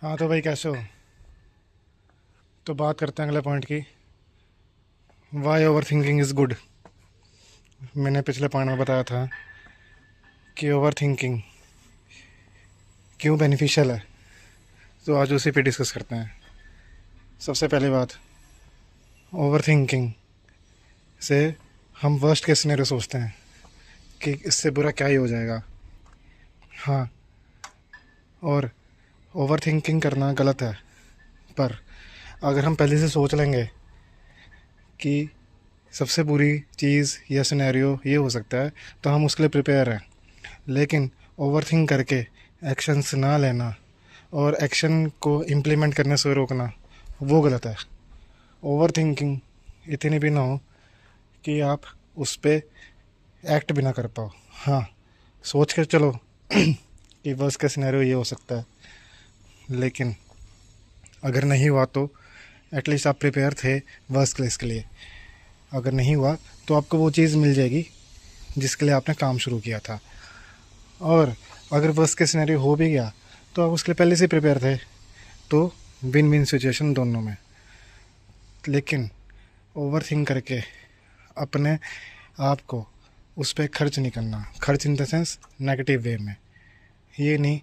हाँ तो भाई कैसे हो। तो बात करते हैं अगले पॉइंट की। Why overthinking is good. मैंने पिछले पॉइंट में बताया था कि ओवर थिंकिंग क्यों बेनिफिशियल है। तो आज उसी पे डिस्कस करते हैं। सबसे पहली बात, ओवर थिंकिंग से हम वर्स्ट केस सिनेरियो सोचते हैं कि इससे बुरा क्या ही हो जाएगा। हाँ, और ओवर थिंकिंग करना गलत है, पर अगर हम पहले से सोच लेंगे कि सबसे बुरी चीज़ या सिनेरियो ये हो सकता है, तो हम उसके लिए प्रिपेयर हैं। लेकिन ओवर थिंक करके एक्शंस ना लेना और एक्शन को इम्प्लीमेंट करने से रोकना, वो गलत है। ओवर थिंकिंग इतनी भी ना हो कि आप उस पर एक्ट भी ना कर पाओ। हाँ, सोच के चलो कि वर्स्ट का सिनेरियो ये हो सकता है, लेकिन अगर नहीं हुआ तो एटलीस्ट आप प्रिपेयर थे वर्स्ट केस के लिए। अगर नहीं हुआ तो आपको वो चीज़ मिल जाएगी जिसके लिए आपने काम शुरू किया था। और अगर वर्स्ट केस सिनेरियो हो भी गया तो आप उसके लिए पहले से प्रिपेयर थे, तो विन विन सिचुएशन दोनों में। लेकिन ओवर थिंक करके अपने आप को उस पर खर्च नहीं करना। खर्च in the sense negative way में। ये नहीं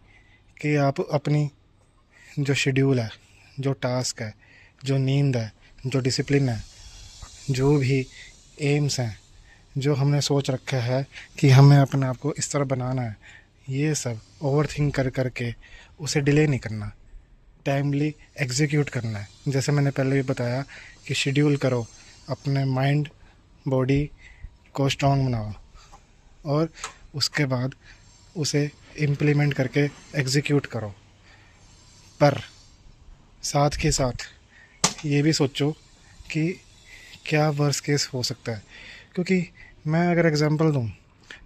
कि आप अपनी जो शेड्यूल है, जो टास्क है, जो नींद है, जो डिसिप्लिन है, जो भी एम्स हैं, जो हमने सोच रखा है कि हमें अपने आप को इस तरह बनाना है, ये सब ओवर थिंक कर करके उसे डिले नहीं करना, टाइमली एग्जीक्यूट करना है। जैसे मैंने पहले भी बताया कि शेड्यूल करो, अपने माइंड बॉडी को स्ट्रांग बनाओ और उसके बाद उसे इम्प्लीमेंट करके एग्जीक्यूट करो। पर साथ के साथ ये भी सोचो कि क्या वर्स्ट केस हो सकता है। क्योंकि मैं अगर एग्जांपल दूं,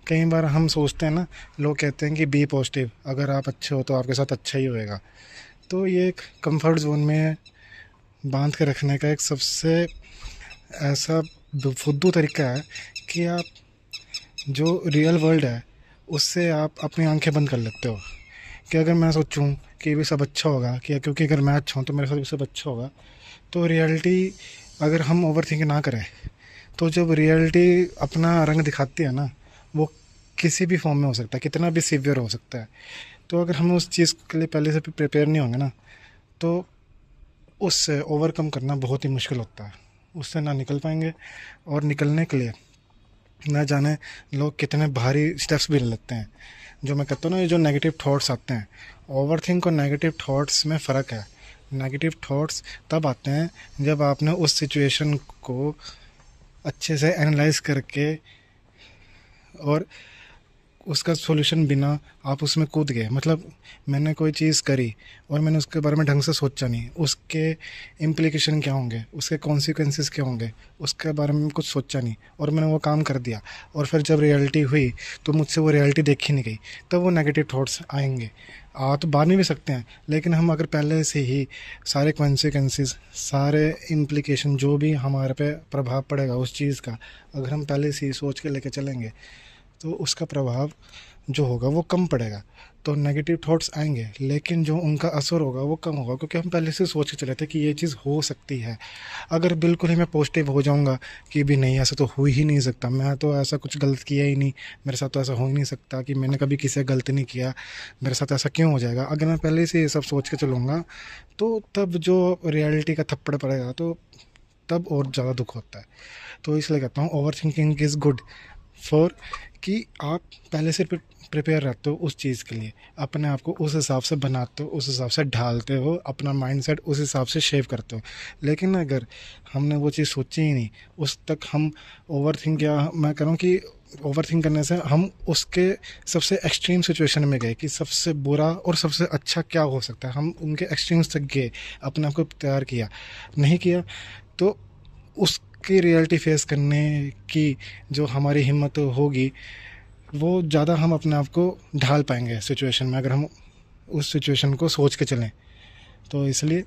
कई बार हम सोचते हैं ना, लोग कहते हैं कि बी पॉजिटिव, अगर आप अच्छे हो तो आपके साथ अच्छा ही होएगा। तो ये एक कंफर्ट जोन में बांध के रखने का एक सबसे ऐसा फुद्दू तरीका है कि आप जो रियल वर्ल्ड है उससे आप अपनी आंखें बंद कर लेते हो। कि अगर मैं सोचूं कि भी सब अच्छा होगा, कि क्योंकि अगर मैं अच्छा हूँ तो मेरे साथ भी सब अच्छा होगा, तो रियलिटी अगर हम ओवर थिंक ना करें तो जब रियलिटी अपना रंग दिखाती है ना, वो किसी भी फॉर्म में हो सकता है, कितना भी सीवियर हो सकता है। तो अगर हम उस चीज़ के लिए पहले से प्रिपेयर नहीं होंगे ना, तो उससे ओवरकम करना बहुत ही मुश्किल होता है। उससे ना निकल पाएंगे, और निकलने के लिए ना जाने लोग कितने भारी स्टेप्स भी ले लेते हैं। जो मैं कहता हूँ ना, ये जो नेगेटिव थॉट्स आते हैं, ओवर थिंक और नेगेटिव थॉट्स में फ़र्क है। नेगेटिव थॉट्स तब आते हैं जब आपने उस सिचुएशन को अच्छे से एनालाइज करके और उसका सॉल्यूशन बिना आप उसमें कूद गए। मतलब मैंने कोई चीज़ करी और मैंने उसके बारे में ढंग से सोचा नहीं, उसके इम्प्लीकेशन क्या होंगे, उसके कॉन्सिक्वेंसेस क्या होंगे, उसके बारे में कुछ सोचा नहीं और मैंने वो काम कर दिया। और फिर जब रियलिटी हुई तो मुझसे वो रियलिटी देखी नहीं गई, तब वो नेगेटिव थॉट्स आएंगे। आ तो बाद में भी सकते हैं, लेकिन हम अगर पहले से ही सारे कॉन्सिक्वेंसेस, सारे इम्प्लीकेशन, जो भी हमारे पे प्रभाव पड़ेगा उस चीज़ का, अगर हम पहले से ही सोच के लेके चलेंगे तो उसका प्रभाव जो होगा वो कम पड़ेगा। तो नेगेटिव थॉट्स आएंगे, लेकिन जो उनका असर होगा वो कम होगा, क्योंकि हम पहले से सोच के चले थे कि ये चीज़ हो सकती है। अगर बिल्कुल ही मैं पॉजिटिव हो जाऊंगा कि भी नहीं, ऐसा तो हो ही नहीं सकता, मैं तो ऐसा कुछ गलत किया ही नहीं, मेरे साथ तो ऐसा हो ही नहीं सकता, कि मैंने कभी किसी से गलत नहीं किया, मेरे साथ ऐसा क्यों हो जाएगा, अगर मैं पहले से ये सब सोच के चलूँगा, तो तब जो रियलिटी का थप्पड़ पड़ेगा तो तब और ज़्यादा दुख होता है। तो इसलिए कहता हूँ over thinking is good for, कि आप पहले से प्रिपेयर रहते हो उस चीज़ के लिए, अपने आप को उस हिसाब से बनाते हो, उस हिसाब से ढालते हो, अपना माइंडसेट उस हिसाब से शेप करते हो। लेकिन अगर हमने वो चीज़ सोची ही नहीं, उस तक हम ओवर थिंक, या मैं कह रहा हूँ कि ओवर थिंक करने से हम उसके सबसे एक्सट्रीम सिचुएशन में गए कि सबसे बुरा और सबसे अच्छा क्या हो सकता है, हम उनके एक्सट्रीम्स तक गए, अपने आप को तैयार किया नहीं किया, तो उसकी रियलिटी फेस करने की जो हमारी हिम्मत होगी, वो ज़्यादा हम अपने आप को ढाल पाएंगे सिचुएशन में, अगर हम उस सिचुएशन को सोच के चलें। तो इसलिए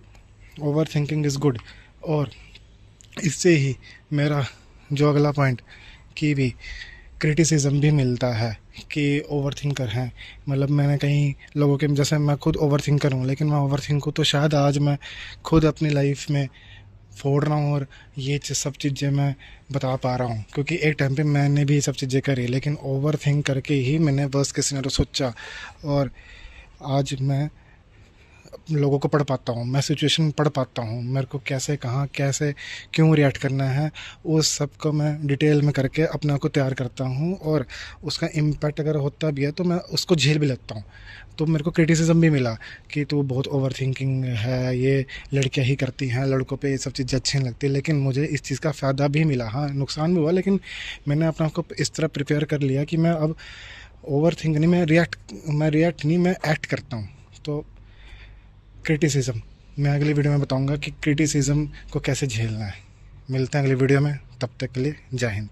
ओवर थिंकिंग इज़ गुड। और इससे ही मेरा जो अगला पॉइंट, कि भी क्रिटिसिज्म भी मिलता है, कि ओवर थिंकर हैं। मतलब मैंने कहीं लोगों के, जैसे मैं खुद ओवर थिंकर हूँ, लेकिन मैं ओवर थिंक को तो शायद आज मैं खुद अपनी लाइफ में फोड़ रहा हूँ, और ये सब चीज़ें मैं बता पा रहा हूँ, क्योंकि एक टाइम पे मैंने भी ये सब चीज़ें करी, लेकिन ओवर थिंक करके ही मैंने वर्स्ट केस सिनेरियो सोचा, और आज मैं लोगों को पढ़ पाता हूँ, मैं सिचुएशन पढ़ पाता हूँ, मेरे को कैसे, कहाँ, कैसे, क्यों रिएक्ट करना है, उस सब को मैं डिटेल में करके अपने आप को तैयार करता हूँ, और उसका इम्पैक्ट अगर होता भी है तो मैं उसको झेल भी लेता हूँ। तो मेरे को क्रिटिसिज्म भी मिला कि तू बहुत ओवर थिंकिंग है, ये लड़कियां ही करती हैं, लड़कों पे ये सब चीज़ें अच्छी नहीं लगती, लेकिन मुझे इस चीज़ का फ़ायदा भी मिला, हाँ नुकसान भी हुआ, लेकिन मैंने अपने आप को इस तरह प्रिपेयर कर लिया कि मैं अब ओवर थिंक नहीं, मैं रिएक्ट नहीं, मैं एक्ट करता हूँ। तो क्रिटिसिज्म, मैं अगली वीडियो में बताऊंगा कि क्रिटिसिज्म को कैसे झेलना है। मिलते हैं अगली वीडियो में, तब तक के लिए जय हिंद।